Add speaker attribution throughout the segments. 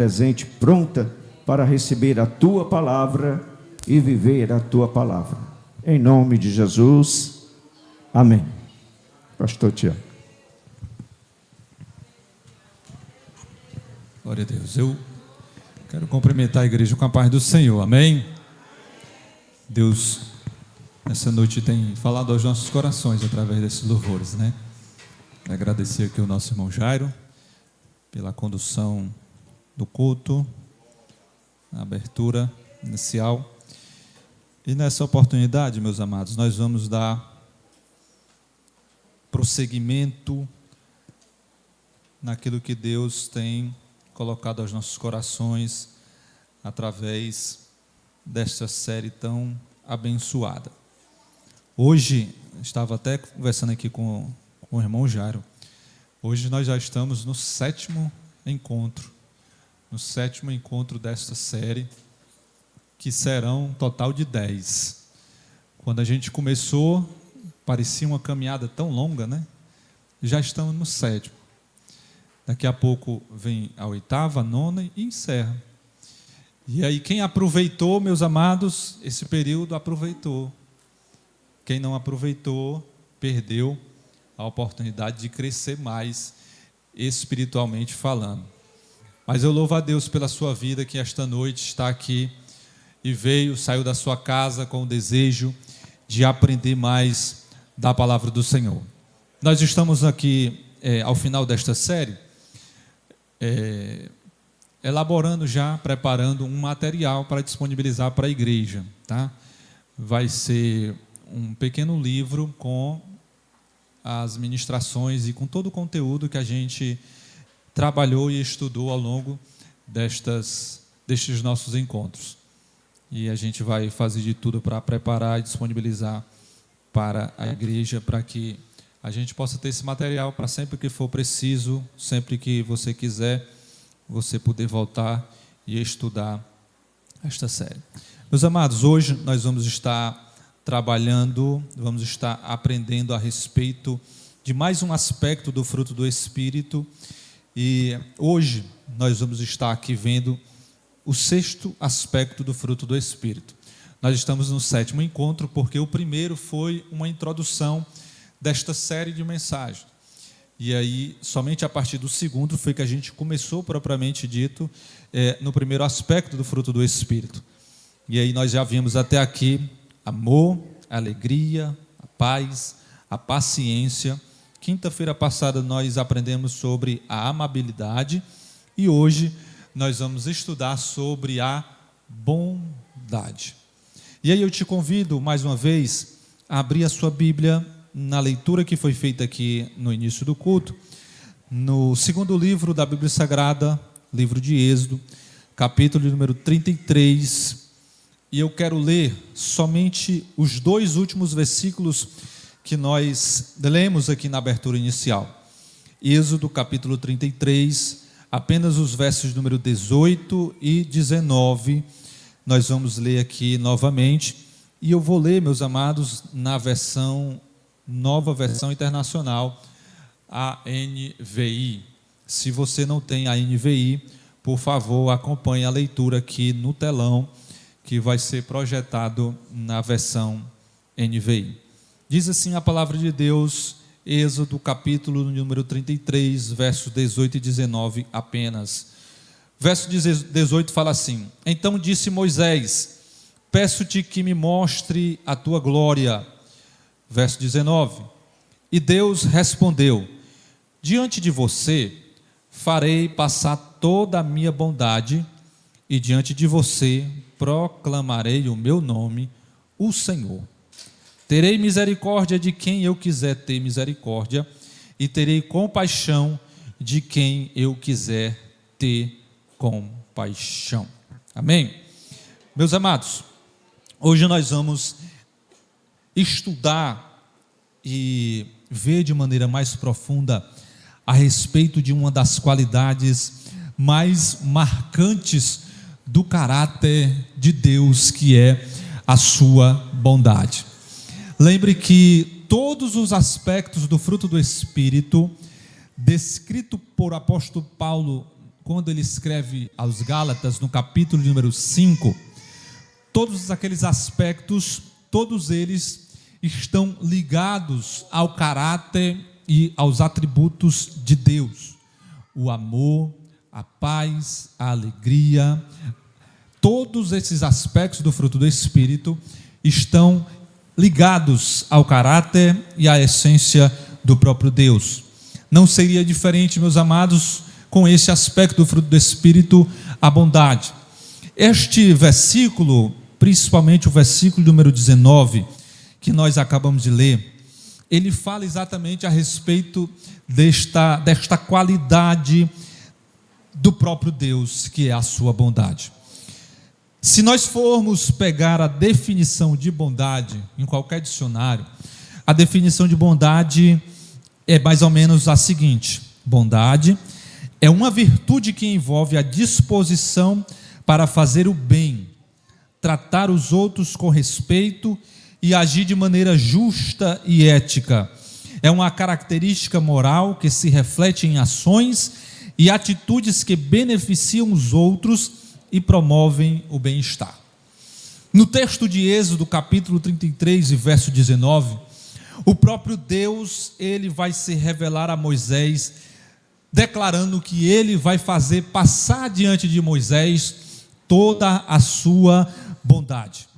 Speaker 1: presente, pronta para receber a tua palavra e viver a tua palavra. Em nome de Jesus, amém. Pastor Tiago.
Speaker 2: Glória a Deus. Eu quero cumprimentar a igreja com a paz do Senhor, amém? Deus, nessa noite, tem falado aos nossos corações através desses louvores, né? Quero agradecer aqui o nosso irmão Jairo pela condução do culto, a abertura inicial. E nessa oportunidade, meus amados, nós vamos dar prosseguimento naquilo que Deus tem colocado aos nossos corações através desta série tão abençoada. Hoje, estava até conversando aqui com o irmão Jairo, hoje nós já estamos no sétimo encontro desta série, que serão um total de 10. Quando a gente começou, parecia uma caminhada tão longa, né? Já estamos no 7º. Daqui a pouco vem a 8ª, a 9ª e encerra. E aí quem aproveitou, meus amados, esse período aproveitou. Quem não aproveitou, perdeu a oportunidade de crescer mais espiritualmente falando. Mas eu louvo a Deus pela sua vida, que esta noite está aqui e saiu da sua casa com o desejo de aprender mais da palavra do Senhor. Nós estamos aqui ao final desta série, elaborando já, preparando um material para disponibilizar para a igreja, tá? Vai ser um pequeno livro com as ministrações e com todo o conteúdo que a gente trabalhou e estudou ao longo destes nossos encontros. E a gente vai fazer de tudo para preparar e disponibilizar para a igreja, para que a gente possa ter esse material para sempre que for preciso, sempre que você quiser, você poder voltar e estudar esta série. Meus amados, hoje nós vamos estar trabalhando, vamos estar aprendendo a respeito de mais um aspecto do fruto do Espírito. E hoje nós vamos estar aqui vendo o 6º aspecto do fruto do Espírito. Nós estamos no 7º encontro, porque o primeiro foi uma introdução desta série de mensagens. E aí, somente a partir do 2º foi que a gente começou, propriamente dito, no primeiro aspecto do fruto do Espírito. E aí nós já vimos até aqui amor, a alegria, a paz, a paciência. Quinta-feira passada nós aprendemos sobre a amabilidade e hoje nós vamos estudar sobre a bondade. E aí eu te convido mais uma vez a abrir a sua Bíblia na leitura que foi feita aqui no início do culto, no 2º livro da Bíblia Sagrada, livro de Êxodo, capítulo número 33, e eu quero ler somente os 2 últimos versículos que nós lemos aqui na abertura inicial. Êxodo capítulo 33, apenas os versos número 18 e 19, nós vamos ler aqui novamente, e eu vou ler, meus amados, na nova versão internacional, a NVI. Se você não tem a NVI, por favor, acompanhe a leitura aqui no telão, que vai ser projetado na versão NVI. Diz assim a palavra de Deus, Êxodo capítulo número 33, versos 18 e 19 apenas. Verso 18 fala assim: Então disse Moisés, peço-te que me mostre a tua glória. Verso 19, e Deus respondeu, diante de você farei passar toda a minha bondade, e diante de você proclamarei o meu nome, o Senhor. Terei misericórdia de quem eu quiser ter misericórdia, e terei compaixão de quem eu quiser ter compaixão. Amém? Meus amados, hoje nós vamos estudar e ver de maneira mais profunda a respeito de uma das qualidades mais marcantes do caráter de Deus, que é a sua bondade. Lembre que todos os aspectos do fruto do Espírito, descrito por apóstolo Paulo quando ele escreve aos Gálatas, no capítulo número 5, todos aqueles aspectos, todos eles estão ligados ao caráter e aos atributos de Deus. O amor, a paz, a alegria, todos esses aspectos do fruto do Espírito estão ligados ao caráter e à essência do próprio Deus. Não seria diferente, meus amados, com esse aspecto do fruto do Espírito, a bondade. Este versículo, principalmente o versículo número 19, que nós acabamos de ler, ele fala exatamente a respeito desta qualidade do próprio Deus, que é a sua bondade. Se nós formos pegar a definição de bondade em qualquer dicionário, a definição de bondade é mais ou menos a seguinte: bondade é uma virtude que envolve a disposição para fazer o bem, tratar os outros com respeito e agir de maneira justa e ética. É uma característica moral que se reflete em ações e atitudes que beneficiam os outros e promovem o bem-estar. No texto de Êxodo, capítulo 33 e verso 19, o próprio Deus, ele vai se revelar a Moisés, declarando que ele vai fazer passar diante de Moisés toda a sua bondade.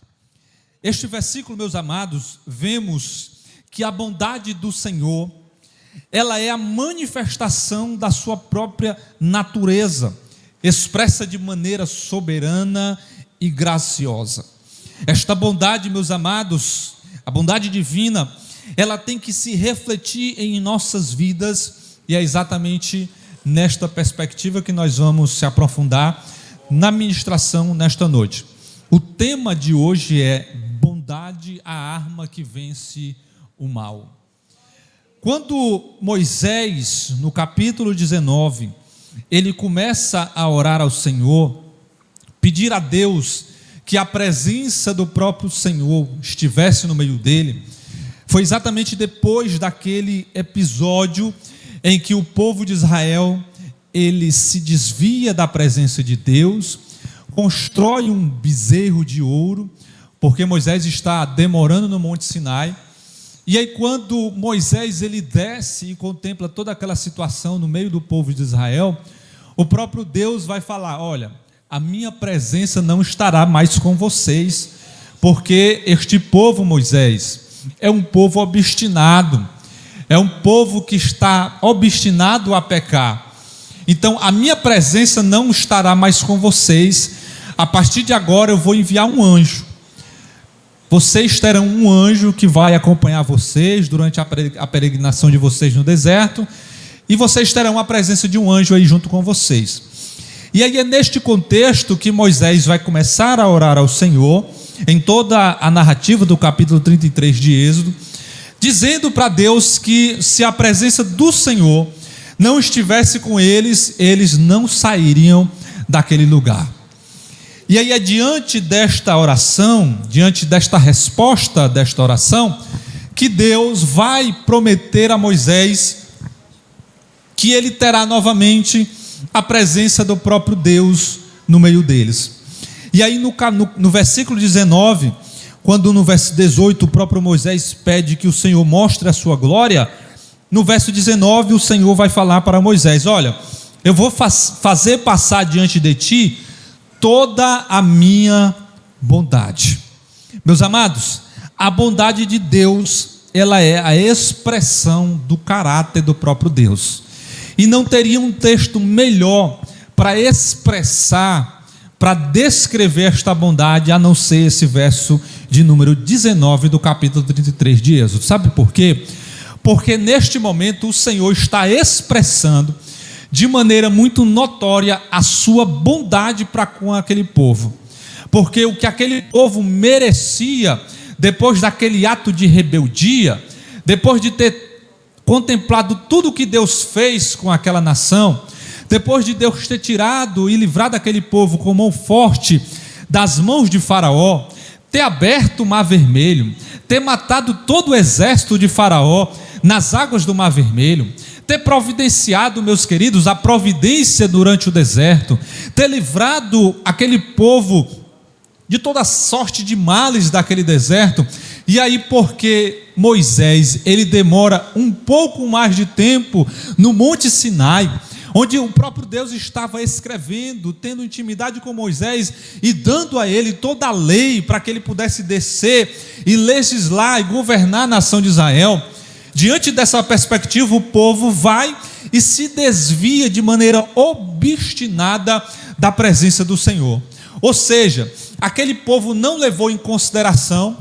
Speaker 2: Este versículo, meus amados, vemos que a bondade do Senhor, ela é a manifestação da sua própria natureza, expressa de maneira soberana e graciosa. Esta bondade, meus amados, a bondade divina, ela tem que se refletir em nossas vidas, e é exatamente nesta perspectiva que nós vamos se aprofundar na ministração nesta noite. O tema de hoje é bondade, a arma que vence o mal. Quando Moisés, no capítulo 19, ele começa a orar ao Senhor, pedir a Deus que a presença do próprio Senhor estivesse no meio dele, foi exatamente depois daquele episódio em que o povo de Israel, ele se desvia da presença de Deus, constrói um bezerro de ouro, porque Moisés está demorando no Monte Sinai. E aí quando Moisés ele desce e contempla toda aquela situação no meio do povo de Israel, o próprio Deus vai falar: olha, a minha presença não estará mais com vocês, porque este povo, Moisés, é um povo obstinado, é um povo que está obstinado a pecar. Então a minha presença não estará mais com vocês. A partir de agora eu vou enviar um anjo. Vocês terão um anjo que vai acompanhar vocês durante a peregrinação de vocês no deserto, e vocês terão a presença de um anjo aí junto com vocês. E aí é neste contexto que Moisés vai começar a orar ao Senhor, em toda a narrativa do capítulo 33 de Êxodo, dizendo para Deus que se a presença do Senhor não estivesse com eles, eles não sairiam daquele lugar. E aí, diante desta oração, diante desta resposta desta oração, que Deus vai prometer a Moisés que ele terá novamente a presença do próprio Deus no meio deles. E aí no versículo 19, quando no verso 18 o próprio Moisés pede que o Senhor mostre a sua glória, no verso 19 o Senhor vai falar para Moisés: olha, eu vou fazer passar diante de ti toda a minha bondade. Meus amados, a bondade de Deus, ela é a expressão do caráter do próprio Deus. E não teria um texto melhor para expressar, para descrever esta bondade, a não ser esse verso de número 19 do capítulo 33 de Êxodo. Sabe por quê? Porque neste momento o Senhor está expressando de maneira muito notória a sua bondade para com aquele povo. Porque o que aquele povo merecia, depois daquele ato de rebeldia, depois de ter contemplado tudo o que Deus fez com aquela nação, depois de Deus ter tirado e livrado aquele povo com mão forte das mãos de Faraó, ter aberto o Mar Vermelho, ter matado todo o exército de Faraó nas águas do Mar Vermelho, ter providenciado, meus queridos, a providência durante o deserto, ter livrado aquele povo de toda sorte de males daquele deserto. E aí, porque Moisés, ele demora um pouco mais de tempo no Monte Sinai, onde o próprio Deus estava escrevendo, tendo intimidade com Moisés e dando a ele toda a lei para que ele pudesse descer e legislar e governar a nação de Israel. Diante dessa perspectiva, o povo vai e se desvia de maneira obstinada da presença do Senhor. Ou seja, aquele povo não levou em consideração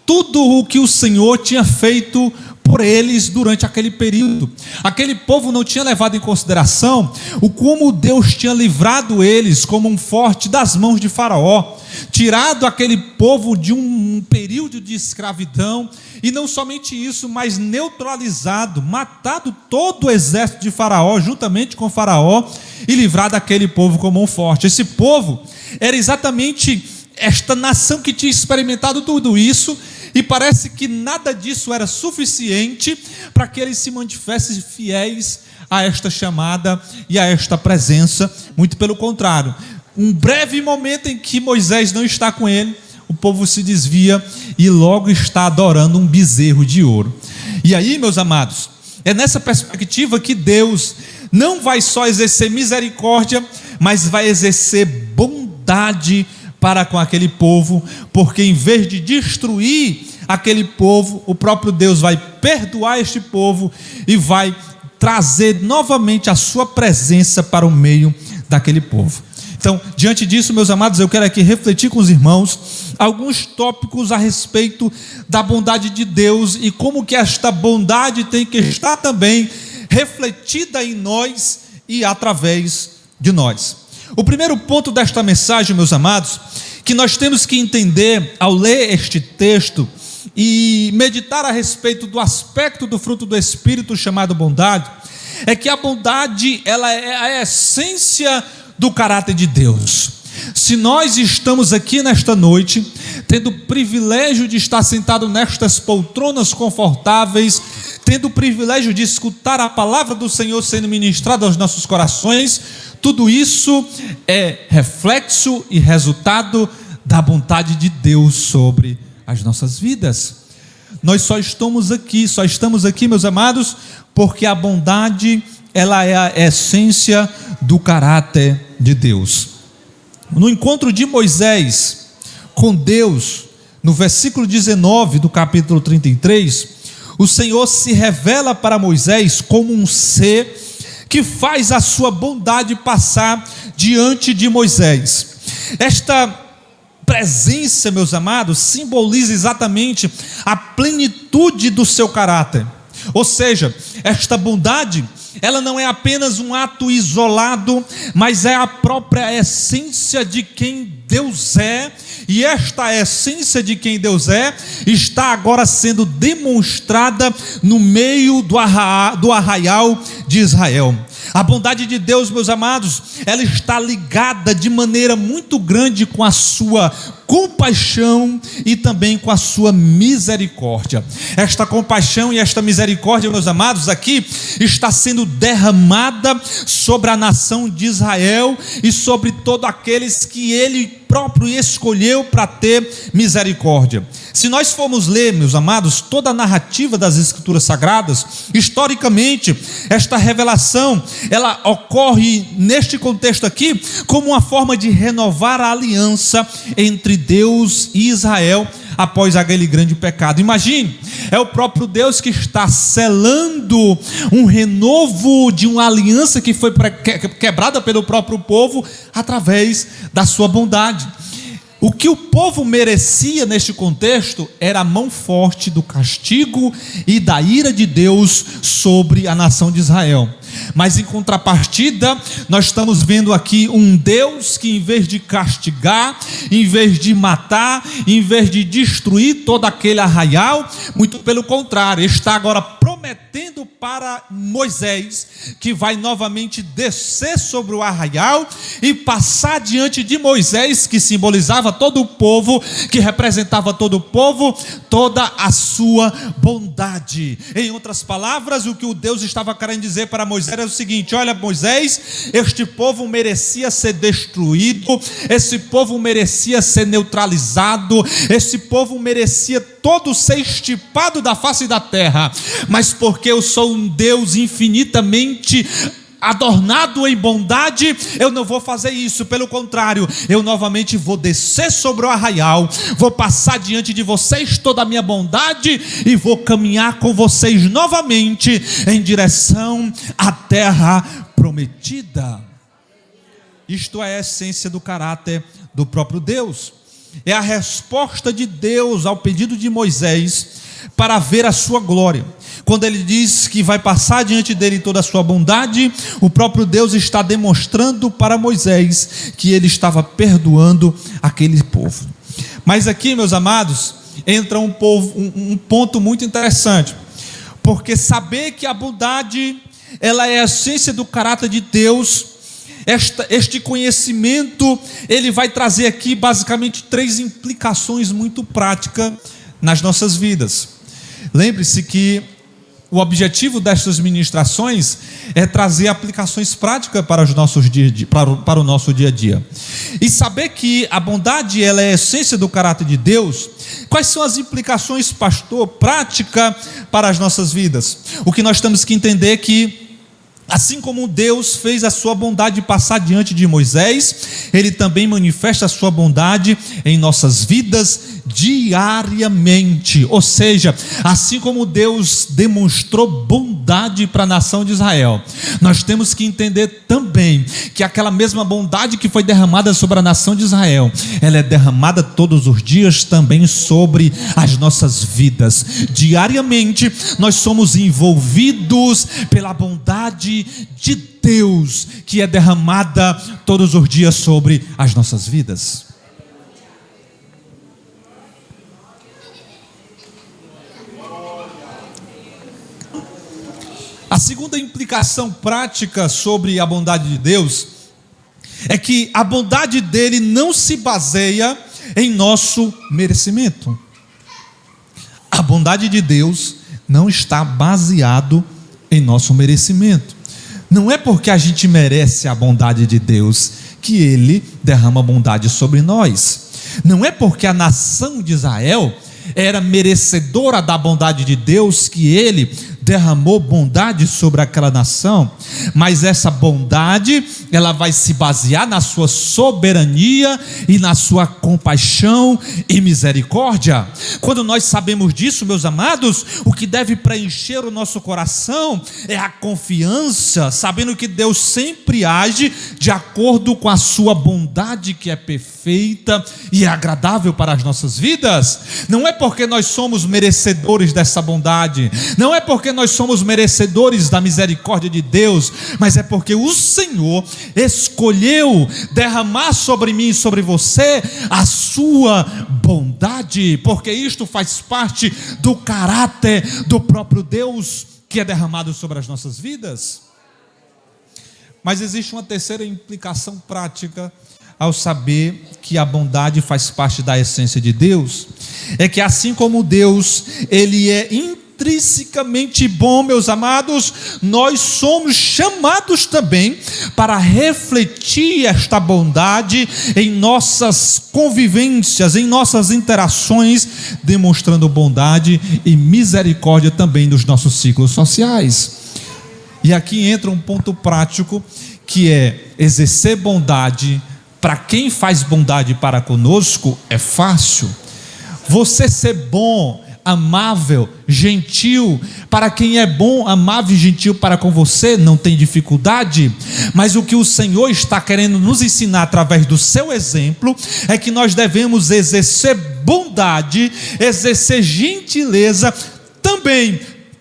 Speaker 2: tudo o que o Senhor tinha feito por eles durante aquele período. Aquele povo não tinha levado em consideração o como Deus tinha livrado eles como um forte das mãos de Faraó, tirado aquele povo de um período de escravidão, e não somente isso, mas neutralizado, matado todo o exército de Faraó, juntamente com Faraó, e livrado aquele povo como um forte. Esse povo era exatamente esta nação que tinha experimentado tudo isso, e parece que nada disso era suficiente para que eles se mantivessem fiéis a esta chamada e a esta presença. Muito pelo contrário, um breve momento em que Moisés não está com ele, o povo se desvia e logo está adorando um bezerro de ouro. E aí, meus amados, é nessa perspectiva que Deus não vai só exercer misericórdia, mas vai exercer bondade para com aquele povo, porque em vez de destruir aquele povo, o próprio Deus vai perdoar este povo e vai trazer novamente a sua presença para o meio daquele povo. Então, diante disso, meus amados, eu quero aqui refletir com os irmãos alguns tópicos a respeito da bondade de Deus e como que esta bondade tem que estar também refletida em nós e através de nós. O primeiro ponto desta mensagem, meus amados, que nós temos que entender ao ler este texto e meditar a respeito do aspecto do fruto do Espírito chamado bondade, é que a bondade, ela é a essência do caráter de Deus. Se nós estamos aqui nesta noite, tendo o privilégio de estar sentado nestas poltronas confortáveis, tendo o privilégio de escutar a palavra do Senhor sendo ministrada aos nossos corações, tudo isso é reflexo e resultado da bondade de Deus sobre as nossas vidas. Nós só estamos aqui, meus amados, porque a bondade, ela é a essência do caráter de Deus. No encontro de Moisés com Deus, no versículo 19 do capítulo 33, o Senhor se revela para Moisés como um ser que faz a sua bondade passar diante de Moisés. Esta presença, meus amados, simboliza exatamente a plenitude do seu caráter. Ou seja, esta bondade, ela não é apenas um ato isolado, mas é a própria essência de quem Deus é, e esta essência de quem Deus é está agora sendo demonstrada no meio do arraial de Israel. A bondade de Deus, meus amados, ela está ligada de maneira muito grande com a sua compaixão e também com a sua misericórdia. Esta compaixão e esta misericórdia, meus amados, aqui está sendo derramada sobre a nação de Israel e sobre todos aqueles que ele próprio escolheu para ter misericórdia. Se nós formos ler, meus amados, toda a narrativa das Escrituras Sagradas, historicamente, esta revelação, ela ocorre neste contexto aqui como uma forma de renovar a aliança entre Deus e Israel após aquele grande pecado. Imagine, é o próprio Deus que está selando um renovo de uma aliança que foi quebrada pelo próprio povo através da sua bondade. O que o povo merecia neste contexto era a mão forte do castigo e da ira de Deus sobre a nação de Israel. Mas em contrapartida, nós estamos vendo aqui um Deus que, em vez de castigar, em vez de matar, em vez de destruir todo aquele arraial, muito pelo contrário, está agora prometendo para Moisés, que vai novamente descer sobre o arraial e passar diante de Moisés, que simbolizava todo o povo, que representava todo o povo, toda a sua bondade. Em outras palavras, o que o Deus estava querendo dizer para Moisés é o seguinte: olha, Moisés, este povo merecia ser destruído, esse povo merecia ser neutralizado, esse povo merecia todo ser extirpado da face da terra, mas porque eu sou um Deus infinitamente adornado em bondade, eu não vou fazer isso. Pelo contrário, eu novamente vou descer sobre o arraial, vou passar diante de vocês toda a minha bondade e vou caminhar com vocês novamente em direção à terra prometida. Isto é a essência do caráter do próprio Deus. É a resposta de Deus ao pedido de Moisés para ver a sua glória. Quando ele diz que vai passar diante dele toda a sua bondade, o próprio Deus está demonstrando para Moisés que ele estava perdoando aquele povo. Mas aqui, meus amados, entra um ponto muito interessante, porque saber que a bondade, ela é a essência do caráter de Deus, este conhecimento, ele vai trazer aqui basicamente 3 implicações muito práticas nas nossas vidas. Lembre-se que o objetivo destas ministrações é trazer aplicações práticas para os nossos para o nosso dia a dia. E saber que a bondade, ela é a essência do caráter de Deus. Quais são as implicações, pastor, práticas para as nossas vidas? O que nós temos que entender é que, assim como Deus fez a sua bondade passar diante de Moisés, Ele também manifesta a sua bondade em nossas vidas diariamente. Ou seja, assim como Deus demonstrou bondade para a nação de Israel, nós temos que entender também que aquela mesma bondade que foi derramada sobre a nação de Israel, ela é derramada todos os dias também sobre as nossas vidas. Diariamente nós somos envolvidos pela bondade de Deus, que é derramada todos os dias sobre as nossas vidas. A segunda implicação prática sobre a bondade de Deus é que a bondade dele não se baseia em nosso merecimento. A bondade de Deus não está baseado em nosso merecimento. Não é porque a gente merece a bondade de Deus que Ele derrama bondade sobre nós. Não é porque a nação de Israel era merecedora da bondade de Deus que Ele derramou bondade sobre aquela nação, mas essa bondade, ela vai se basear na sua soberania e na sua compaixão e misericórdia. Quando nós sabemos disso, meus amados, o que deve preencher o nosso coração é a confiança, sabendo que Deus sempre age de acordo com a sua bondade, que é perfeita e é agradável para as nossas vidas. Não é porque nós somos merecedores dessa bondade, não é porque nós somos merecedores da misericórdia de Deus, mas é porque o Senhor escolheu derramar sobre mim e sobre você a sua bondade, porque isto faz parte do caráter do próprio Deus que é derramado sobre as nossas vidas. Mas existe uma terceira implicação prática ao saber que a bondade faz parte da essência de Deus, é que assim como Deus, Ele é intrinsecamente bom, meus amados, nós somos chamados também para refletir esta bondade em nossas convivências, em nossas interações, demonstrando bondade e misericórdia também nos nossos ciclos sociais. E aqui entra um ponto prático, que é exercer bondade. Para quem faz bondade para conosco é fácil. Você ser bom, amável, gentil, para quem é bom, amável e gentil para com você, não tem dificuldade. Mas o que o Senhor está querendo nos ensinar através do seu exemplo é que nós devemos exercer bondade, exercer gentileza também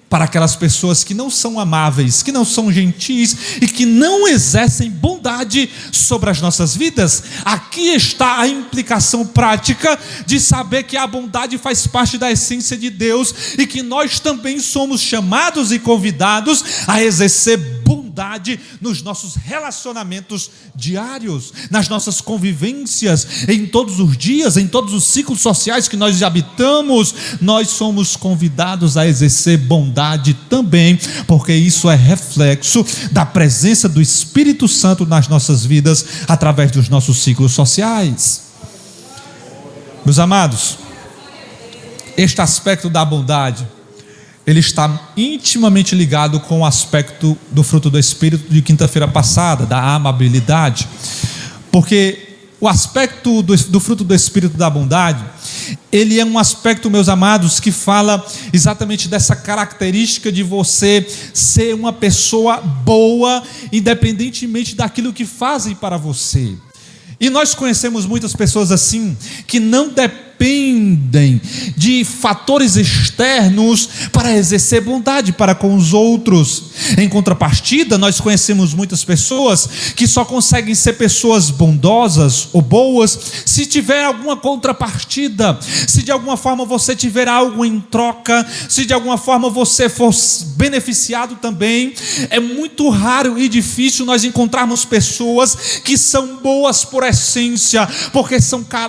Speaker 2: para aquelas pessoas que não são amáveis, que não são gentis e que não exercem bondade sobre as nossas vidas. Aqui está a implicação prática de saber que a bondade faz parte da essência de Deus e que nós também somos chamados e convidados a exercer bondade nos nossos relacionamentos diários, nas nossas convivências, em todos os dias, em todos os ciclos sociais que nós habitamos. Nós somos convidados a exercer bondade também, porque isso é reflexo da presença do Espírito Santo nas nossas vidas, através dos nossos ciclos sociais. Meus amados, este aspecto da bondade, ele está intimamente ligado com o aspecto do fruto do Espírito de quinta-feira passada, da amabilidade, porque o aspecto do fruto do Espírito da bondade, ele é um aspecto, meus amados, que fala exatamente dessa característica de você ser uma pessoa boa, independentemente daquilo que fazem para você. E nós conhecemos muitas pessoas assim, que não dependem de fatores externos para exercer bondade para com os outros. Em contrapartida, nós conhecemos muitas pessoas que só conseguem ser pessoas bondosas ou boas se tiver alguma contrapartida, se de alguma forma você tiver algo em troca, se de alguma forma você for beneficiado também. É muito raro e difícil nós encontrarmos pessoas que são boas por essência, porque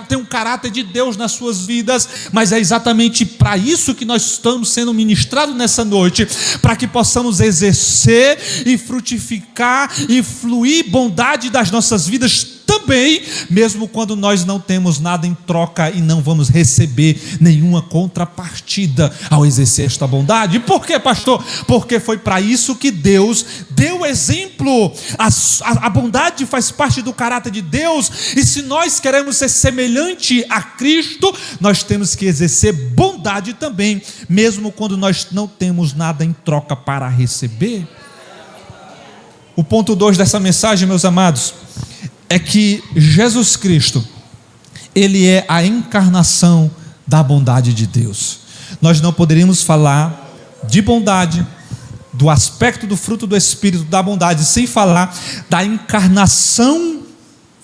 Speaker 2: têm um caráter de Deus nas suas vidas, mas é exatamente para isso que nós estamos sendo ministrados nessa noite, para que possamos exercer e frutificar e fluir bondade das nossas vidas também, mesmo quando nós não temos nada em troca e não vamos receber nenhuma contrapartida ao exercer esta bondade. Por quê, pastor? Porque foi para isso que Deus deu exemplo. A bondade faz parte do caráter de Deus, e se nós queremos ser semelhante a Cristo, nós temos que exercer bondade também, mesmo quando nós não temos nada em troca para receber. O ponto 2 dessa mensagem, meus amados, é que Jesus Cristo, Ele é a encarnação da bondade de Deus. Nós não poderíamos falar de bondade, do aspecto do fruto do Espírito da bondade, sem falar da encarnação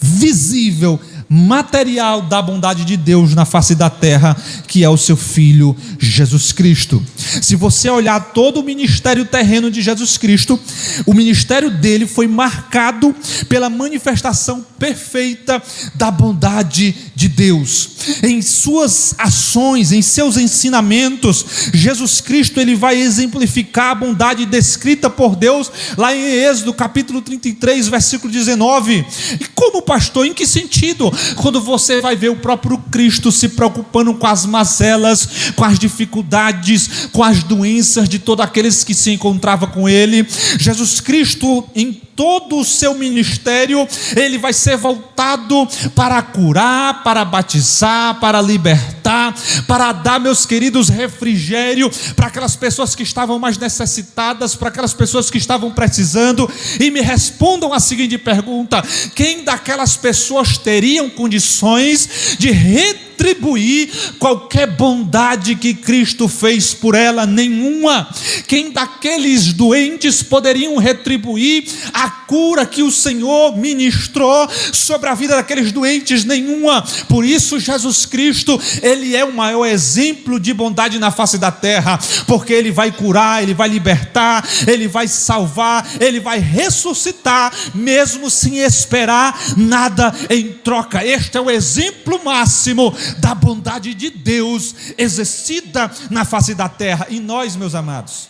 Speaker 2: visível, material da bondade de Deus na face da terra, que é o seu Filho Jesus Cristo. Se você olhar todo o ministério terreno de Jesus Cristo, o ministério dele foi marcado pela manifestação perfeita da bondade de Deus. Em suas ações, em seus ensinamentos, Jesus Cristo ele vai exemplificar a bondade descrita por Deus lá em Êxodo capítulo 33, versículo 19. E como, pastor, em que sentido? Quando você vai ver o próprio Cristo se preocupando com as mazelas, com as dificuldades, com as doenças de todos aqueles que se encontravam com ele. Jesus Cristo, em todo o seu ministério, ele vai ser voltado para curar, para batizar, para libertar, para dar, meus queridos, refrigério para aquelas pessoas que estavam mais necessitadas, para aquelas pessoas que estavam precisando. E me respondam a seguinte pergunta: quem daquelas pessoas teriam condições de retribuir qualquer bondade que Cristo fez por ela? Nenhuma. Quem daqueles doentes poderiam retribuir a cura que o Senhor ministrou sobre a vida daqueles doentes? Nenhuma. Por isso Jesus Cristo, ele é o maior exemplo de bondade na face da terra, porque ele vai curar, ele vai libertar, ele vai salvar, ele vai ressuscitar, mesmo sem esperar nada em troca. Este é o exemplo máximo da bondade de Deus exercida na face da terra. E nós, meus amados,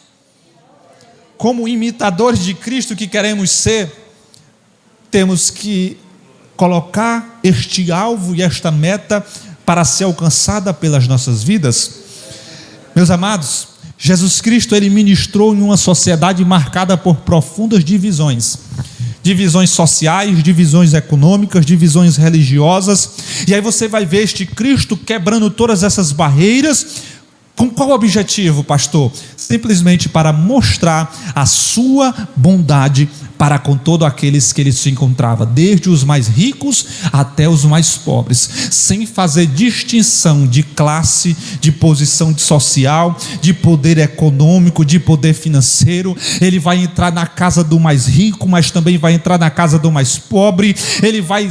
Speaker 2: como imitadores de Cristo que queremos ser, temos que colocar este alvo e esta meta para ser alcançada pelas nossas vidas. Meus amados, Jesus Cristo ele ministrou em uma sociedade marcada por profundas divisões sociais, divisões econômicas, divisões religiosas. E aí você vai ver este Cristo quebrando todas essas barreiras. Com qual objetivo, pastor? simplesmente para mostrar a sua bondade para com todos aqueles que ele se encontrava, desde os mais ricos até os mais pobres, sem fazer distinção de classe, de posição social, de poder econômico, de poder financeiro. Ele vai entrar na casa do mais rico, mas também vai entrar na casa do mais pobre. Ele vai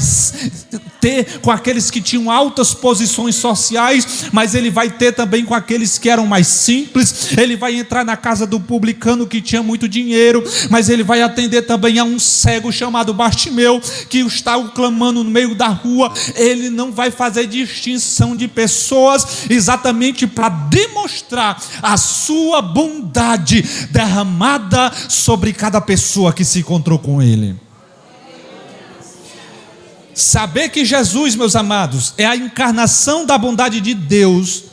Speaker 2: ter com aqueles que tinham altas posições sociais, mas ele vai ter também com aqueles que eram mais simples. Ele vai entrar na casa do publicano que tinha muito dinheiro, mas ele vai atender também a um cego chamado Bartimeu, que está clamando no meio da rua. Ele não vai fazer distinção de pessoas, exatamente para demonstrar a sua bondade derramada sobre cada pessoa que se encontrou com ele. Saber que Jesus, meus amados, é a encarnação da bondade de Deus,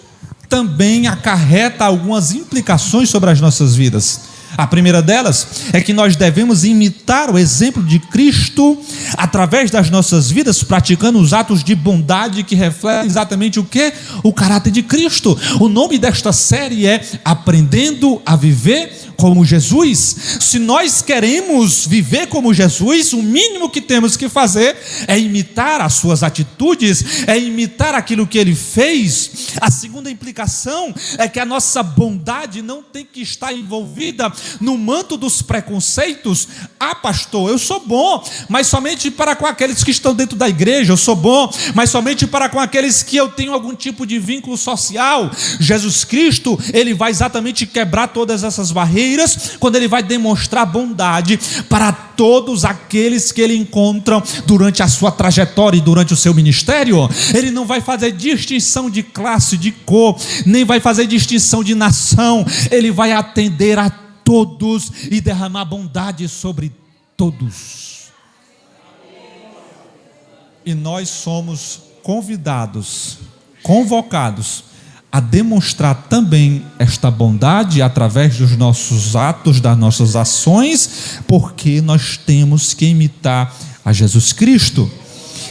Speaker 2: também acarreta algumas implicações sobre as nossas vidas. A primeira delas é que nós devemos imitar o exemplo de Cristo através das nossas vidas, praticando os atos de bondade que refletem exatamente o que? O caráter de Cristo. O nome desta série é Aprendendo a Viver como Jesus. Se nós queremos viver como Jesus, o mínimo que temos que fazer é imitar as suas atitudes, é imitar aquilo que ele fez. A segunda implicação é que a nossa bondade não tem que estar envolvida no manto dos preconceitos. Ah, pastor, eu sou bom, mas somente para com aqueles que estão dentro da igreja. Eu sou bom, mas somente para com aqueles que eu tenho algum tipo de vínculo social. Jesus Cristo, ele vai exatamente quebrar todas essas barreiras quando ele vai demonstrar bondade para todos aqueles que ele encontra durante a sua trajetória e durante o seu ministério. Ele não vai fazer distinção de classe, de cor, nem vai fazer distinção de nação. Ele vai atender a todos e derramar bondade sobre todos. E nós somos convidados, convocados a demonstrar também esta bondade através dos nossos atos, das nossas ações, porque nós temos que imitar a Jesus Cristo.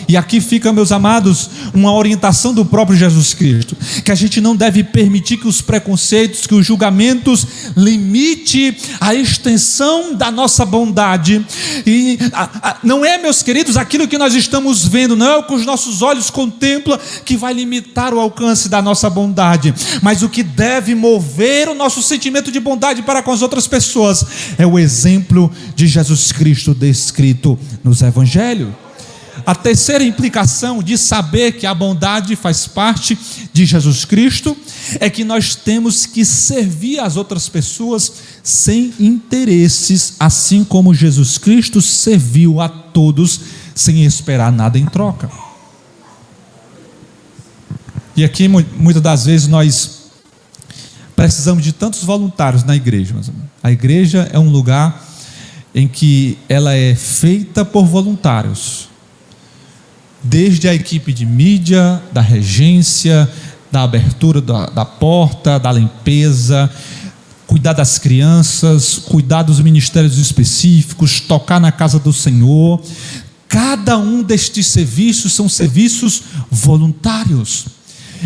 Speaker 2: E aqui fica, meus amados, uma orientação do próprio Jesus Cristo, que a gente não deve permitir que os preconceitos, que os julgamentos limite a extensão da nossa bondade. E não é, meus queridos, aquilo que nós estamos vendo, não é o que os nossos olhos contemplam que vai limitar o alcance da nossa bondade, mas o que deve mover o nosso sentimento de bondade para com as outras pessoas é o exemplo de Jesus Cristo descrito nos Evangelhos. A terceira implicação de saber que a bondade faz parte de Jesus Cristo é que nós temos que servir as outras pessoas sem interesses, assim como Jesus Cristo serviu a todos sem esperar nada em troca. E aqui muitas das vezes nós precisamos de tantos voluntários na igreja. A igreja é um lugar em que ela é feita por voluntários. Desde a equipe de mídia, da regência, da abertura da porta, da limpeza, cuidar das crianças, cuidar dos ministérios específicos, tocar na casa do Senhor. Cada um destes serviços são serviços voluntários.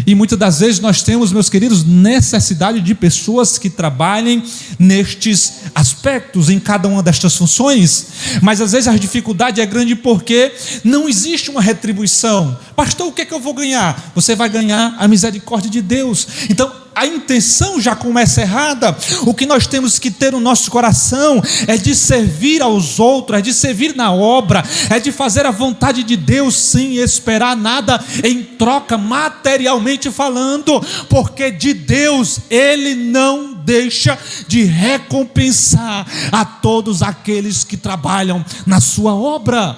Speaker 2: E muitas das vezes nós temos, meus queridos, necessidade de pessoas que trabalhem nestes aspectos, em cada uma destas funções, mas às vezes a dificuldade é grande porque não existe uma retribuição. Pastor, o que é que eu vou ganhar? Você vai ganhar a misericórdia de Deus. Então a intenção já começa errada. O que nós temos que ter no nosso coração é de servir aos outros, é de servir na obra, é de fazer a vontade de Deus sem esperar nada em troca, materialmente falando, porque de Deus Ele não deixa de recompensar a todos aqueles que trabalham na sua obra.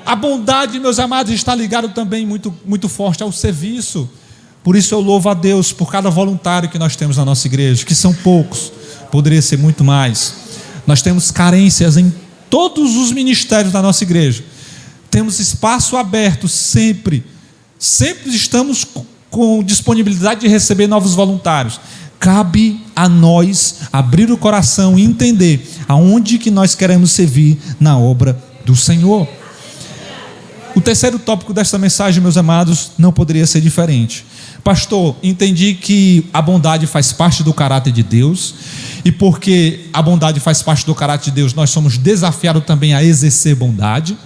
Speaker 2: A bondade, meus amados, está ligado também muito forte ao serviço. Por isso eu louvo a Deus por cada voluntário que nós temos na nossa igreja, que são poucos, poderia ser muito mais. Nós temos carências em todos os ministérios da nossa igreja. Temos espaço aberto sempre estamos com disponibilidade de receber novos voluntários. Cabe a nós abrir o coração e entender aonde que nós queremos servir na obra do Senhor. O terceiro tópico desta mensagem, meus amados, não poderia ser diferente. Pastor, entendi que a bondade faz parte do caráter de Deus, e porque a bondade faz parte do caráter de Deus, nós somos desafiados também a exercer bondade.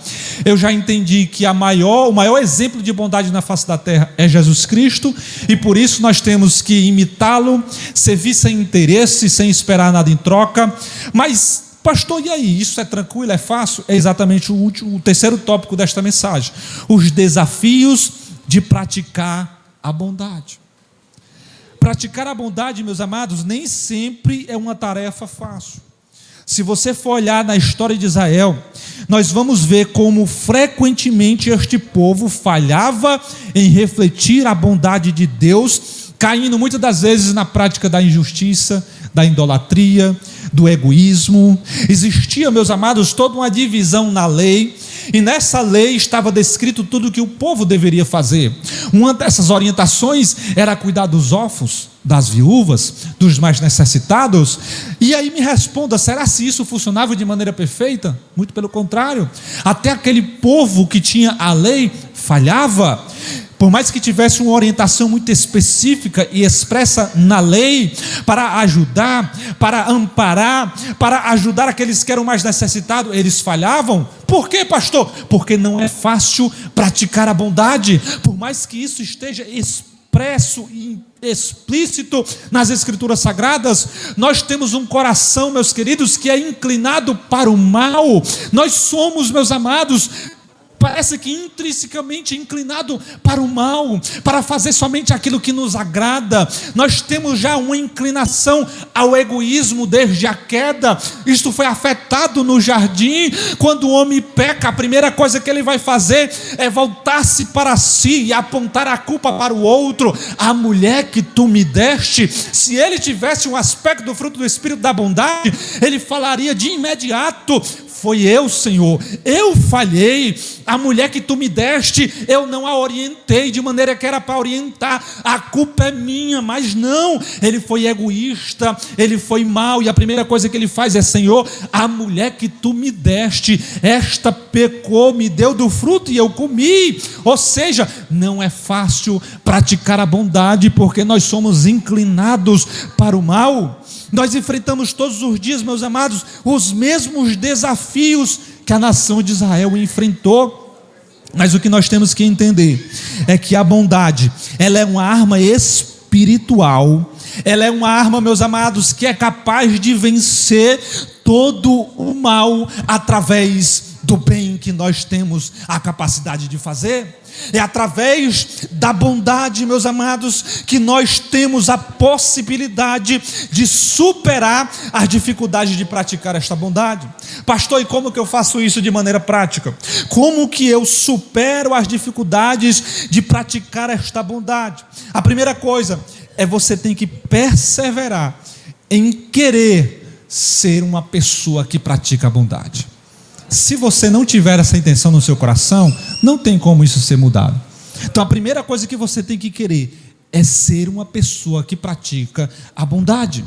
Speaker 2: Eu já entendi que o maior exemplo de bondade na face da terra é Jesus Cristo, e por isso nós temos que imitá-lo, servir sem interesse, sem esperar nada em troca. Mas, pastor, e aí? Isso é tranquilo, é fácil? É exatamente o terceiro tópico desta mensagem: os desafios de praticar a bondade. Praticar a bondade, meus amados, nem sempre é uma tarefa fácil. Se você for olhar na história de Israel, nós vamos ver como frequentemente este povo falhava em refletir a bondade de Deus, caindo muitas das vezes na prática da injustiça, da idolatria, do egoísmo. Existia, meus amados, toda uma divisão na lei, e nessa lei estava descrito tudo o que o povo deveria fazer. Uma dessas orientações era cuidar dos órfãos, das viúvas, dos mais necessitados. E aí me responda, será se isso funcionava de maneira perfeita? Muito pelo contrário, até aquele povo que tinha a lei falhava. Por mais que tivesse uma orientação muito específica e expressa na lei, para ajudar, para amparar, para ajudar aqueles que eram mais necessitados, eles falhavam. Por quê, pastor? Porque não é fácil praticar a bondade, por mais que isso esteja expresso e explícito nas Escrituras Sagradas. Nós temos um coração, meus queridos, que é inclinado para o mal. Nós somos, meus amados, parece que intrinsecamente inclinado para o mal, para fazer somente aquilo que nos agrada. Nós temos já uma inclinação ao egoísmo desde a queda. Isto foi afetado no jardim. Quando o homem peca, a primeira coisa que ele vai fazer é voltar-se para si e apontar a culpa para o outro. A mulher que tu me deste. Se ele tivesse um aspecto do fruto do Espírito da bondade, ele falaria de imediato: foi eu, Senhor, eu falhei. A mulher que tu me deste, eu não a orientei de maneira que era para orientar. A culpa é minha. Mas não, ele foi egoísta, ele foi mau, e a primeira coisa que ele faz é: Senhor, a mulher que tu me deste, esta pecou, me deu do fruto e eu comi. Ou seja, não é fácil praticar a bondade, porque nós somos inclinados para o mal. Nós enfrentamos todos os dias, meus amados, os mesmos desafios que a nação de Israel enfrentou. Mas o que nós temos que entender é que a bondade, ela é uma arma espiritual. Ela é uma arma, meus amados, que é capaz de vencer todo o mal através do bem que nós temos a capacidade de fazer. É através da bondade, meus amados, que nós temos a possibilidade de superar as dificuldades de praticar esta bondade. Pastor, e como que eu faço isso de maneira prática? Como que eu supero as dificuldades de praticar esta bondade? A primeira coisa é: você tem que perseverar em querer ser uma pessoa que pratica a bondade. Se você não tiver essa intenção no seu coração, não tem como isso ser mudado. Então a primeira coisa que você tem que querer é ser uma pessoa que pratica a bondade.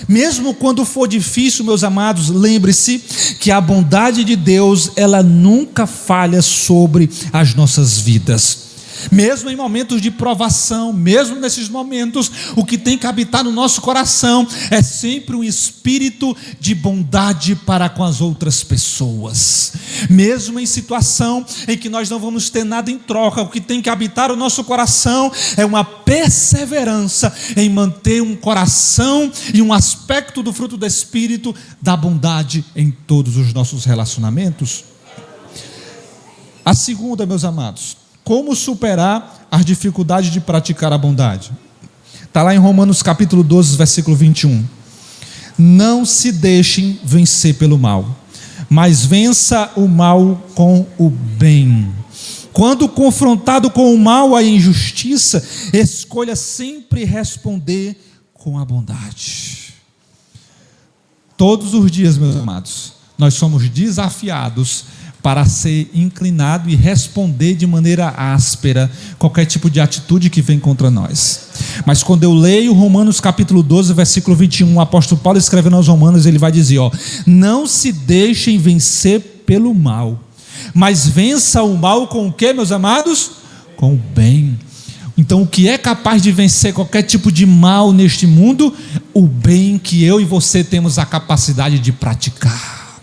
Speaker 2: Mesmo quando for difícil, meus amados, lembre-se que a bondade de Deus, ela nunca falha sobre as nossas vidas. Mesmo em momentos de provação, mesmo nesses momentos, o que tem que habitar no nosso coração é sempre um espírito de bondade para com as outras pessoas. Mesmo em situação em que nós não vamos ter nada em troca, o que tem que habitar o nosso coração é uma perseverança em manter um coração e um aspecto do fruto do Espírito da bondade em todos os nossos relacionamentos. A segunda, meus amados: como superar as dificuldades de praticar a bondade? Está lá em Romanos capítulo 12, versículo 21. Não se deixem vencer pelo mal, mas vença o mal com o bem. Quando confrontado com o mal, a injustiça, escolha sempre responder com a bondade. Todos os dias, meus amados, nós somos desafiados para ser inclinado e responder de maneira áspera qualquer tipo de atitude que vem contra nós. Mas quando eu leio Romanos capítulo 12, versículo 21, o apóstolo Paulo escrevendo aos Romanos, ele vai dizer: não se deixem vencer pelo mal, mas vença o mal com o que, meus amados? Com o bem. Então, o que é capaz de vencer qualquer tipo de mal neste mundo? O bem que eu e você temos a capacidade de praticar.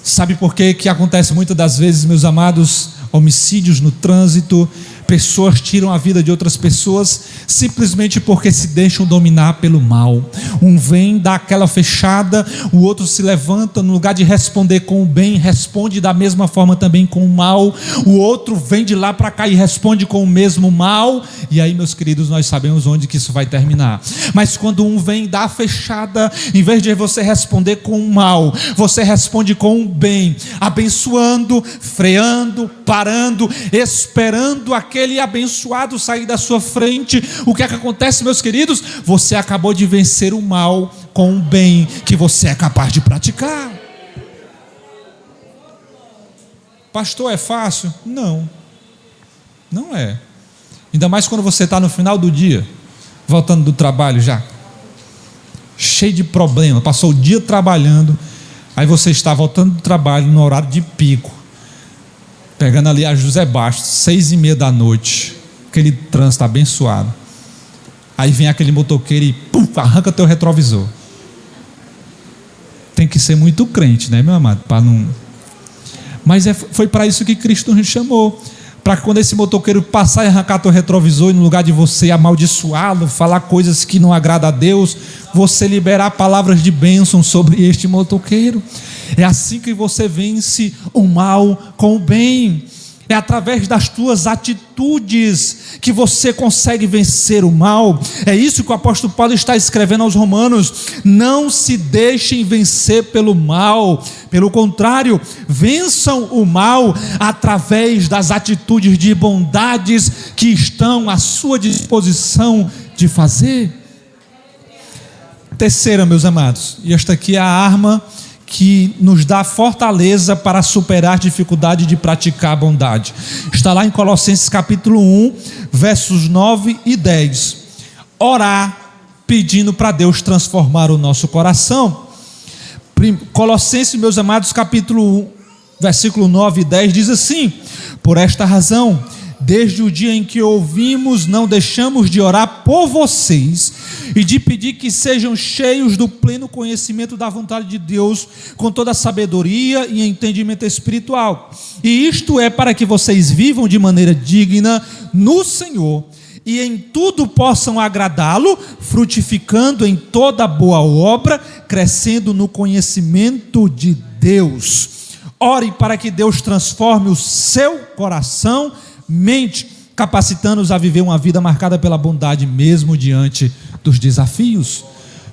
Speaker 2: Sabe por quê que acontece muitas das vezes, meus amados, homicídios no trânsito? Pessoas tiram a vida de outras pessoas simplesmente porque se deixam dominar pelo mal. Um vem, dá aquela fechada, o outro se levanta, no lugar de responder com o bem, responde da mesma forma também com o mal. O outro vem de lá para cá e responde com o mesmo mal. E aí, meus queridos, nós sabemos onde que isso vai terminar. Mas quando um vem, dá a fechada, em vez de você responder com o mal, você responde com o bem, abençoando, freando, parando, esperando aquele abençoado sair da sua frente. O que é que acontece, meus queridos? Você acabou de vencer o mal com o bem que você é capaz de praticar. Pastor, é fácil? Não, não é. Ainda mais quando você está no final do dia, voltando do trabalho já, cheio de problema, passou o dia trabalhando, aí você está voltando do trabalho no horário de pico, pegando ali a José Bastos, 6:30 da noite, aquele trânsito abençoado. Aí vem aquele motoqueiro e pum, arranca teu retrovisor. Tem que ser muito crente, né, meu amado? Para não... Mas foi para isso que Cristo nos chamou. Para que quando esse motoqueiro passar e arrancar teu retrovisor, e no lugar de você amaldiçoá-lo, falar coisas que não agradam a Deus, você liberar palavras de bênção sobre este motoqueiro. É assim que você vence o mal com o bem. É através das tuas atitudes que você consegue vencer o mal. É isso que o apóstolo Paulo está escrevendo aos Romanos. Não se deixem vencer pelo mal. Pelo contrário, vençam o mal através das atitudes de bondades que estão à sua disposição de fazer. Terceira, meus amados, e esta aqui é a arma que nos dá fortaleza para superar a dificuldade de praticar a bondade. Está lá em Colossenses capítulo 1, versos 9 e 10. Orar, pedindo para Deus transformar o nosso coração. Colossenses, meus amados, capítulo 1, versículo 9 e 10, diz assim: por esta razão, desde o dia em que ouvimos, não deixamos de orar por vocês e de pedir que sejam cheios do pleno conhecimento da vontade de Deus, com toda a sabedoria e entendimento espiritual. E isto é para que vocês vivam de maneira digna no Senhor e em tudo possam agradá-lo, frutificando em toda boa obra, crescendo no conhecimento de Deus. Ore para que Deus transforme o seu coração, mente, capacitando-os a viver uma vida marcada pela bondade, mesmo diante dos desafios.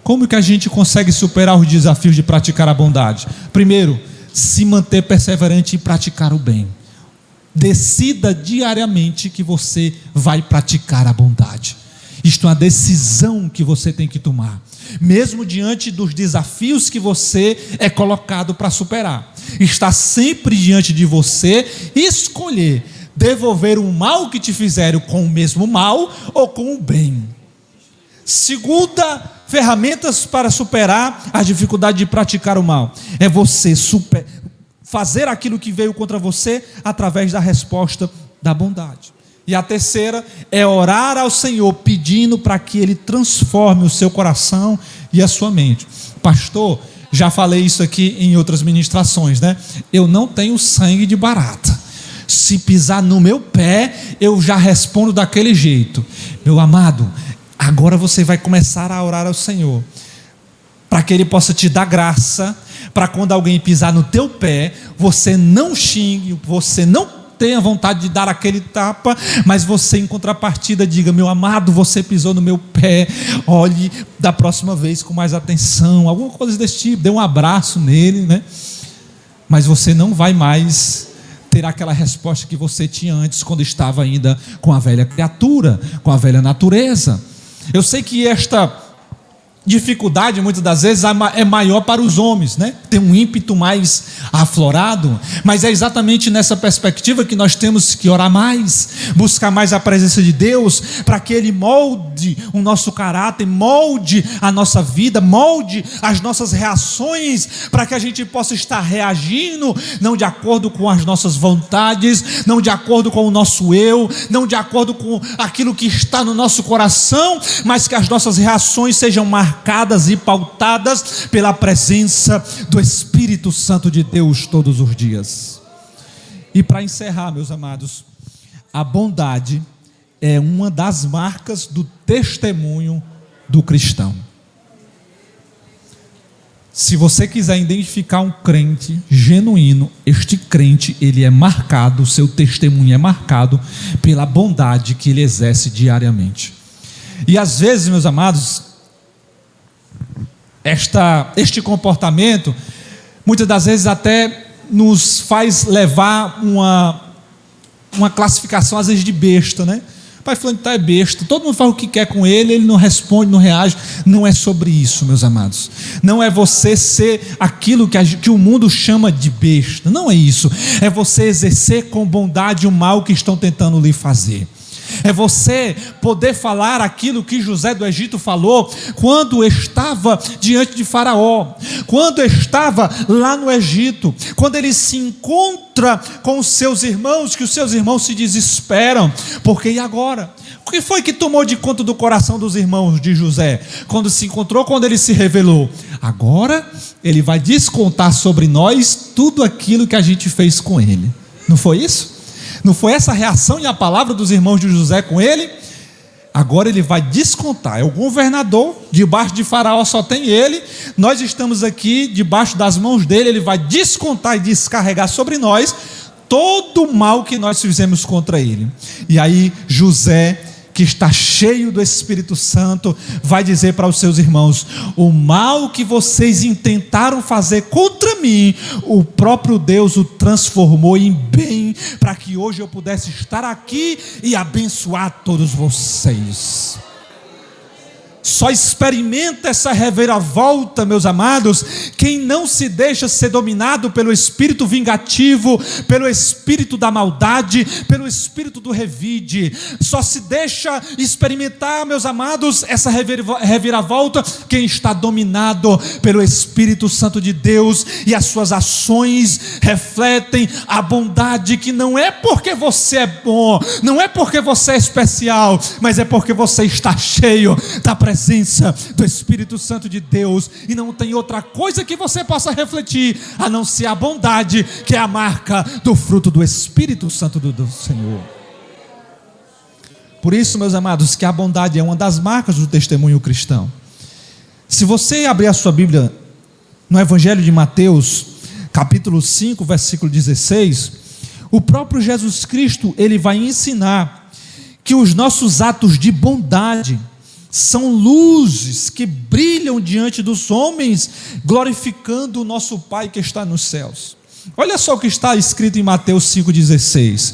Speaker 2: Como que a gente consegue superar os desafios de praticar a bondade? Primeiro, se manter perseverante e praticar o bem. Decida diariamente que você vai praticar a bondade. Isto é uma decisão que você tem que tomar, mesmo diante dos desafios que você é colocado para superar. Está sempre diante de você escolher devolver o mal que te fizeram com o mesmo mal ou com o bem. Segunda, ferramentas para superar a dificuldade de praticar o mal. É você fazer aquilo que veio contra você através da resposta da bondade. E a terceira é orar ao Senhor pedindo para que Ele transforme o seu coração e a sua mente. Pastor, já falei isso aqui em outras ministrações, né? Eu não tenho sangue de barata. Se pisar no meu pé, eu já respondo daquele jeito. Meu amado, agora você vai começar a orar ao Senhor, para que Ele possa te dar graça, para quando alguém pisar no teu pé, você não xingue, você não tenha vontade de dar aquele tapa, mas você em contrapartida diga: meu amado, você pisou no meu pé, olhe da próxima vez com mais atenção, alguma coisa desse tipo, dê um abraço nele, né? Mas você não vai mais ter aquela resposta que você tinha antes, quando estava ainda com a velha criatura, com a velha natureza. Eu sei que esta dificuldade, muitas das vezes, é maior para os homens, né? Tem um ímpeto mais aflorado, mas é exatamente nessa perspectiva que nós temos que orar mais, buscar mais a presença de Deus, para que Ele molde o nosso caráter, molde a nossa vida, molde as nossas reações, para que a gente possa estar reagindo, não de acordo com as nossas vontades, não de acordo com o nosso eu, não de acordo com aquilo que está no nosso coração, mas que as nossas reações sejam marcadas e pautadas pela presença do Espírito Santo de Deus todos os dias. E para encerrar, meus amados, a bondade é uma das marcas do testemunho do cristão. Se você quiser identificar um crente genuíno, este crente, ele é marcado, seu testemunho é marcado pela bondade que ele exerce diariamente. E às vezes, meus amados, este comportamento, muitas das vezes até nos faz levar uma classificação, às vezes, de besta, né? Pai fulano é besta, todo mundo faz o que quer com ele, ele não responde, não reage. Não é sobre isso, meus amados. Não é você ser aquilo que o mundo chama de besta, não é isso. É você exercer com bondade o mal que estão tentando lhe fazer. É você poder falar aquilo que José do Egito falou quando estava diante de Faraó, quando estava lá no Egito, quando ele se encontra com os seus irmãos, que os seus irmãos se desesperam, porque e agora? O que foi que tomou de conta do coração dos irmãos de José? Quando se encontrou, quando ele se revelou, agora ele vai descontar sobre nós tudo aquilo que a gente fez com ele. Não foi isso? Não foi essa a reação e a palavra dos irmãos de José com ele? Agora ele vai descontar. É o governador, debaixo de Faraó só tem ele. Nós estamos aqui debaixo das mãos dele. Ele vai descontar e descarregar sobre nós todo o mal que nós fizemos contra ele. E aí José, que está cheio do Espírito Santo, vai dizer para os seus irmãos: o mal que vocês intentaram fazer contra mim, o próprio Deus o transformou em bem, para que hoje eu pudesse estar aqui e abençoar todos vocês. Só experimenta essa reviravolta, meus amados, quem não se deixa ser dominado pelo espírito vingativo, pelo espírito da maldade, pelo espírito do revide. Só se deixa experimentar, meus amados, essa reviravolta quem está dominado pelo Espírito Santo de Deus, e as suas ações refletem a bondade, que não é porque você é bom, não é porque você é especial, mas é porque você está cheio da presença do Espírito Santo de Deus, e não tem outra coisa que você possa refletir a não ser a bondade, que é a marca do fruto do Espírito Santo do Senhor. Por isso, meus amados, que a bondade é uma das marcas do testemunho cristão. Se você abrir a sua Bíblia no Evangelho de Mateus, capítulo 5, versículo 16, o próprio Jesus Cristo, ele vai ensinar que os nossos atos de bondade são luzes que brilham diante dos homens, glorificando o nosso Pai que está nos céus. Olha só o que está escrito em Mateus 5,16.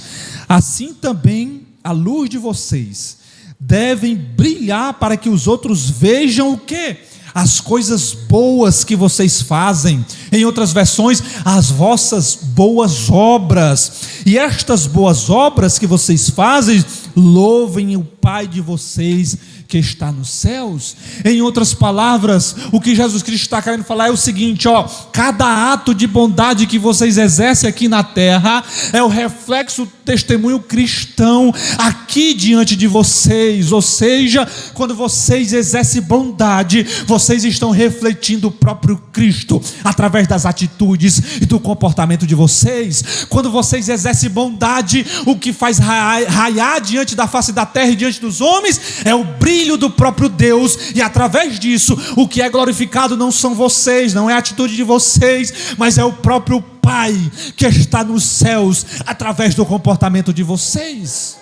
Speaker 2: Assim também a luz de vocês devem brilhar, para que os outros vejam o quê? As coisas boas que vocês fazem. Em outras versões, as vossas boas obras. E estas boas obras que vocês fazem, louvem o Pai de vocês que está nos céus. Em outras palavras, o que Jesus Cristo está querendo falar é o seguinte: cada ato de bondade que vocês exercem aqui na terra é o reflexo do testemunho cristão aqui diante de vocês. Ou seja, quando vocês exercem bondade, vocês estão refletindo o próprio Cristo através das atitudes e do comportamento de vocês. Quando vocês exercem bondade, o que faz raiar diante da face da terra e diante dos homens é o brilho do próprio Deus, e através disso o que é glorificado não são vocês, não é a atitude de vocês, mas é o próprio Pai que está nos céus através do comportamento de vocês.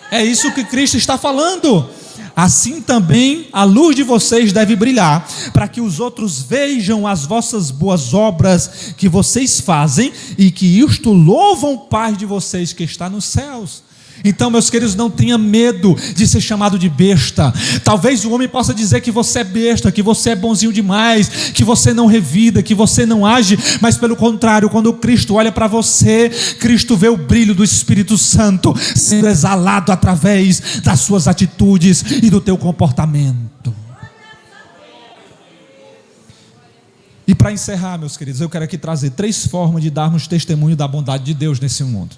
Speaker 2: É isso que Cristo está falando. Assim também a luz de vocês deve brilhar, para que os outros vejam as vossas boas obras que vocês fazem, e que isto louvam o Pai de vocês que está nos céus. Então, meus queridos, não tenha medo de ser chamado de besta. Talvez o homem possa dizer que você é besta, que você é bonzinho demais, que você não revida, que você não age, mas pelo contrário, quando Cristo olha para você, Cristo vê o brilho do Espírito Santo sendo exalado através das suas atitudes e do teu comportamento. E para encerrar, meus queridos, eu quero aqui trazer 3 formas de darmos testemunho da bondade de Deus nesse mundo.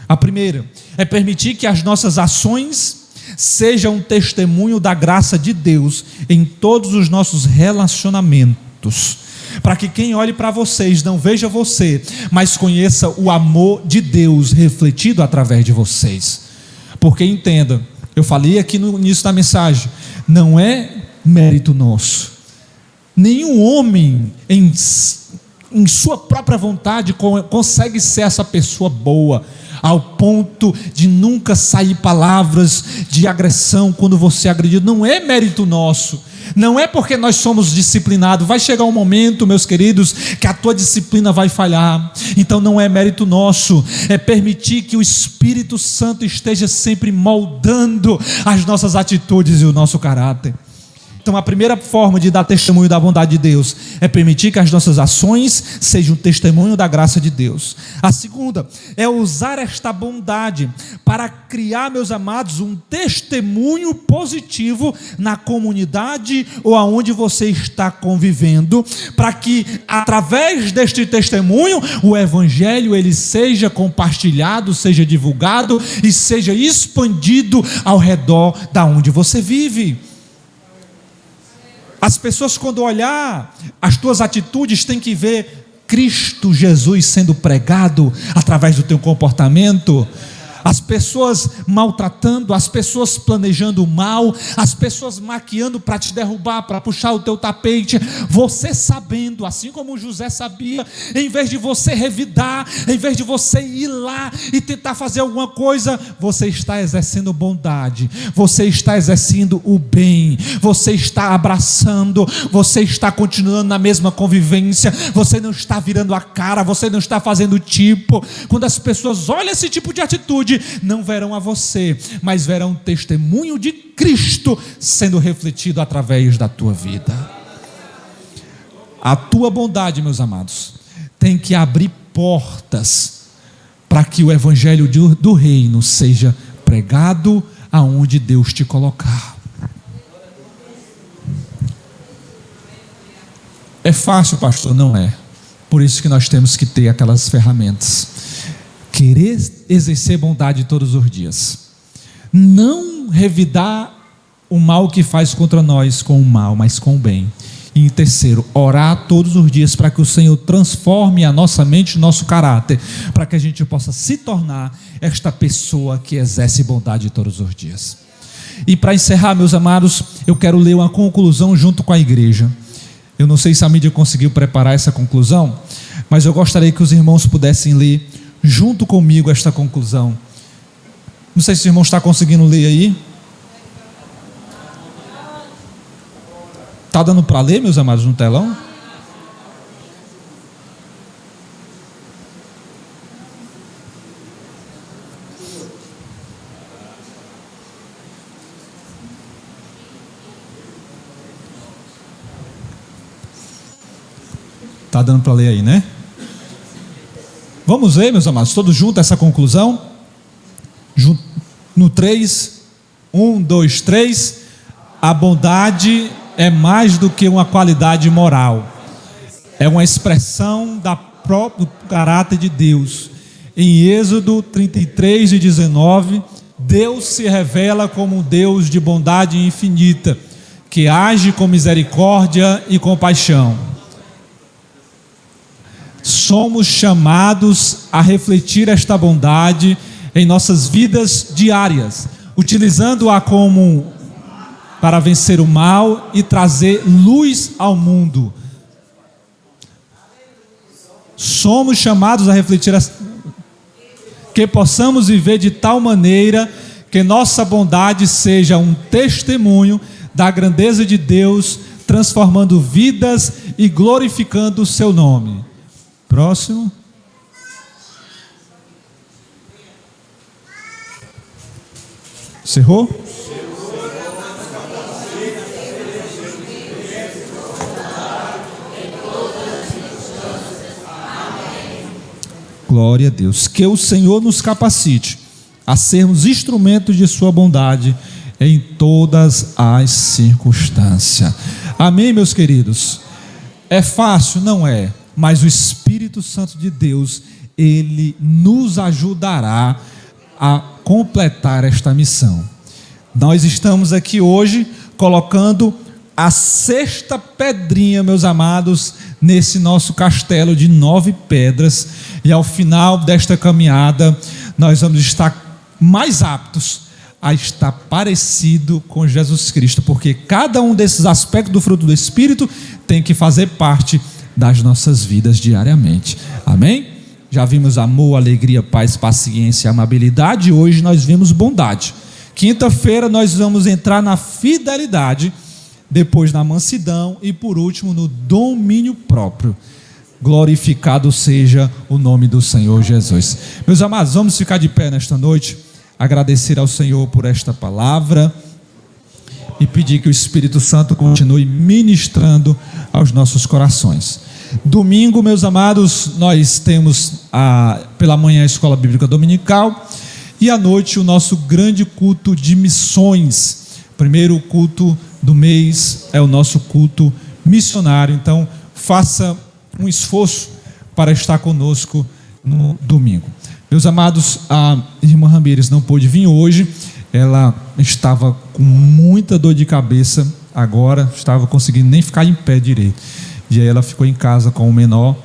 Speaker 2: A primeira é permitir que as nossas ações sejam um testemunho da graça de Deus em todos os nossos relacionamentos, para que quem olhe para vocês não veja você, mas conheça o amor de Deus refletido através de vocês. Porque entenda, eu falei aqui no início da mensagem, não é mérito nosso. Nenhum homem em sua própria vontade consegue ser essa pessoa boa, ao ponto de nunca sair palavras de agressão quando você é agredido. Não é mérito nosso, não é porque nós somos disciplinados. Vai chegar um momento, meus queridos, que a tua disciplina vai falhar. Então não é mérito nosso, é permitir que o Espírito Santo esteja sempre moldando as nossas atitudes e o nosso caráter. Então a primeira forma de dar testemunho da bondade de Deus é permitir que as nossas ações sejam um testemunho da graça de Deus. A segunda é usar esta bondade para criar, meus amados, um testemunho positivo na comunidade ou aonde você está convivendo, para que através deste testemunho o evangelho ele seja compartilhado, seja divulgado e seja expandido ao redor da onde você vive. As pessoas, quando olhar as tuas atitudes, têm que ver Cristo Jesus sendo pregado através do teu comportamento. As pessoas maltratando, as pessoas planejando o mal, as pessoas maquiando para te derrubar, para puxar o teu tapete. Você sabendo, assim como José sabia, em vez de você revidar, em vez de você ir lá e tentar fazer alguma coisa, você está exercendo bondade, você está exercendo o bem, você está abraçando, você está continuando na mesma convivência, você não está virando a cara, você não está fazendo tipo. Quando as pessoas olham esse tipo de atitude, não verão a você, mas verão um testemunho de Cristo sendo refletido através da tua vida. A tua bondade, meus amados, tem que abrir portas para que o evangelho do reino seja pregado aonde Deus te colocar. É fácil, pastor? Não é. Por isso que nós temos que ter aquelas ferramentas. Querer exercer bondade todos os dias. Não revidar o mal que faz contra nós com o mal, mas com o bem. E em terceiro, orar todos os dias para que o Senhor transforme a nossa mente e nosso caráter, para que a gente possa se tornar esta pessoa que exerce bondade todos os dias. E para encerrar, meus amados, eu quero ler uma conclusão junto com a igreja. Eu não sei se a mídia conseguiu preparar essa conclusão, mas eu gostaria que os irmãos pudessem ler junto comigo esta conclusão. Não sei se o irmão está conseguindo ler aí. Está dando para ler, meus amados, no telão? Está dando para ler aí, né? Vamos ver, meus amados, todos juntos essa conclusão? No 3, 1, 2, 3. A bondade é mais do que uma qualidade moral, é uma expressão do próprio caráter de Deus. Em Êxodo 33 e 19, Deus se revela como um Deus de bondade infinita, que age com misericórdia e compaixão. Somos chamados a refletir esta bondade em nossas vidas diárias, utilizando-a como para vencer o mal e trazer luz ao mundo. Somos chamados a refletir, que possamos viver de tal maneira que nossa bondade seja um testemunho da grandeza de Deus, transformando vidas e glorificando o seu nome. Próximo. Cerrou? Glória a Deus. Que o Senhor nos capacite a sermos instrumentos de sua bondade em todas as circunstâncias. Amém, meus queridos? É fácil? Não é. Mas o Espírito Santo de Deus, ele nos ajudará a completar esta missão. Nós estamos aqui hoje colocando a 6ª pedrinha, meus amados, nesse nosso castelo de 9 pedras, e ao final desta caminhada nós vamos estar mais aptos a estar parecido com Jesus Cristo, porque cada um desses aspectos do fruto do Espírito tem que fazer parte das nossas vidas diariamente. Amém? Já vimos amor, alegria, paz, paciência, amabilidade, e hoje nós vimos bondade. Quinta-feira nós vamos entrar na fidelidade, depois na mansidão e por último no domínio próprio. Glorificado seja o nome do Senhor Jesus. Meus amados, vamos ficar de pé nesta noite, agradecer ao Senhor por esta palavra e pedir que o Espírito Santo continue ministrando aos nossos corações. Domingo, meus amados, nós temos pela manhã a Escola Bíblica Dominical e à noite o nosso grande culto de missões. Primeiro culto do mês é o nosso culto missionário, então faça um esforço para estar conosco no domingo. Meus amados, a irmã Ramires não pôde vir hoje, ela estava com muita dor de cabeça agora, estava conseguindo nem ficar em pé direito, e aí ela ficou em casa com o menor,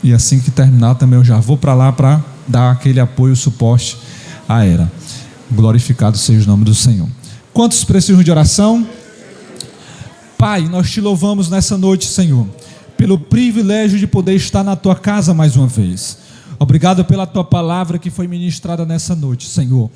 Speaker 2: e assim que terminar também eu já vou para lá para dar aquele apoio, suporte a ela. Glorificado seja o nome do Senhor. Quantos precisam de oração? Pai, nós te louvamos nessa noite, Senhor, pelo privilégio de poder estar na tua casa mais uma vez. Obrigado pela tua palavra que foi ministrada nessa noite, Senhor.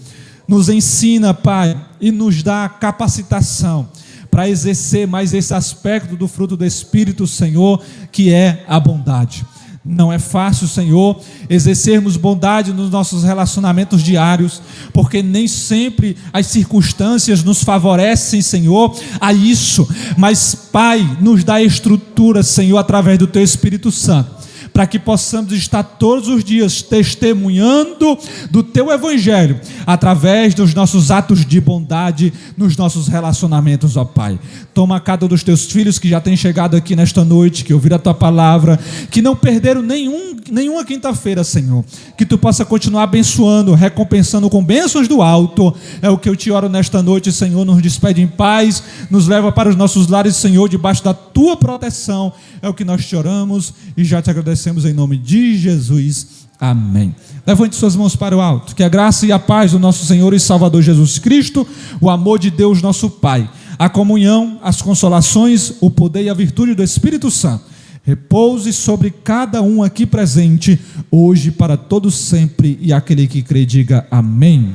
Speaker 2: Nos ensina, Pai, e nos dá capacitação para exercer mais esse aspecto do fruto do Espírito, Senhor, que é a bondade. Não é fácil, Senhor, exercermos bondade nos nossos relacionamentos diários, porque nem sempre as circunstâncias nos favorecem, Senhor, a isso. Mas, Pai, nos dá estrutura, Senhor, através do Teu Espírito Santo, para que possamos estar todos os dias testemunhando do Teu Evangelho, através dos nossos atos de bondade nos nossos relacionamentos, ó Pai. Toma cada um dos Teus filhos que já têm chegado aqui nesta noite, que ouviram a Tua palavra, que não perderam nenhuma quinta-feira, Senhor, que Tu possa continuar abençoando, recompensando com bênçãos do alto. É o que eu te oro nesta noite, Senhor. Nos despede em paz, nos leva para os nossos lares, Senhor, debaixo da Tua proteção. É o que nós te oramos e já te agradecemos em nome de Jesus. Amém. Levante suas mãos para o alto. Que a graça e a paz do nosso Senhor e Salvador Jesus Cristo, o amor de Deus nosso Pai, a comunhão, as consolações, o poder e a virtude do Espírito Santo repouse sobre cada um aqui presente, hoje para todos sempre, e aquele que crê diga amém.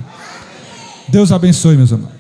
Speaker 2: Deus abençoe, meus amados.